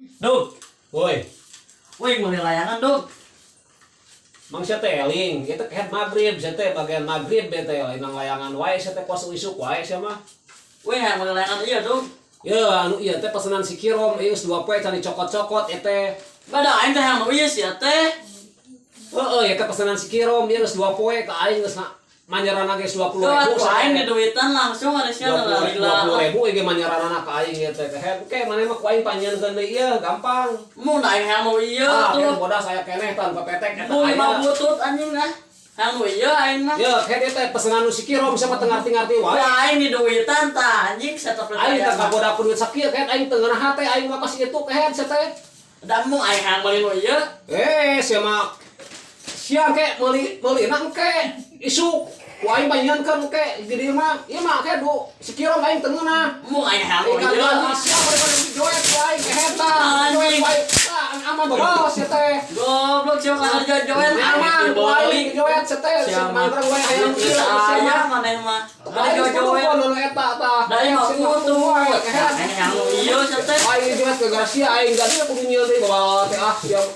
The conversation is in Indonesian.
Duk, Woi, wih mau layangan duk. mang sia teh eling, ieu teh kehet magrib, sia teh bagian magrib bete inang layangan wae sia teh kuasa isuk wae sia mah. Wih yang mau layangan iya duk. Ye anu ieu teh pesanan si Kirom ieu geus 2 poe can dicokot-cokot ieu teh. Bada aing teh yang mau iya sih teh. Heeh, ieu teh pesanan si Kirom ieu geus 2 poe ka aing geus manyaranna geus 20.000. Tuh aing di duitan langsung ada sia lah gila. 20.000 ge manyaranna ka aing ieu teh. Oke, maneh mah ku aing panjieunkeun deui ieu gampang. Mun aing yang mau iya Tuh tuh. bodas aya keneh tanpa petek eta Mun aya. mau butut anjing ah. Yang mau iya aing mah. Ya, kayak teh pesanan nu si Kirom siapa teu ngarti-ngarti wae. Wah aing di duitan tah anjing satu Aing teh percaya. kabodak ku duit sakieu kayak aing teu ngeunah teh aing mah kasih itu kayak sia teh. Dan mun aing yang beli nu iya. Sia mah sia ke meuli ke isuk. Ku aing panjieunkeun ke di dieu mah. Ieu mah ke du si Kirom aing teu ngeunah. Mun aing yang Aing mau iya. siapa daripada joet ku aing ke eta. Joet Anjing. wae. Aman bawas sia teh. Goblok siapa kerja joet Aman ku aing joet sia teh. Siapa? Mantrang wae hayang ieu Saya maneh mah. Aing Kerja joet. nu eta tah. Dari mah putu. Aing Aing yang mau iya sia teh. aing joet ke Garcia aing gadi kudu nyieun deui bawa teh siap.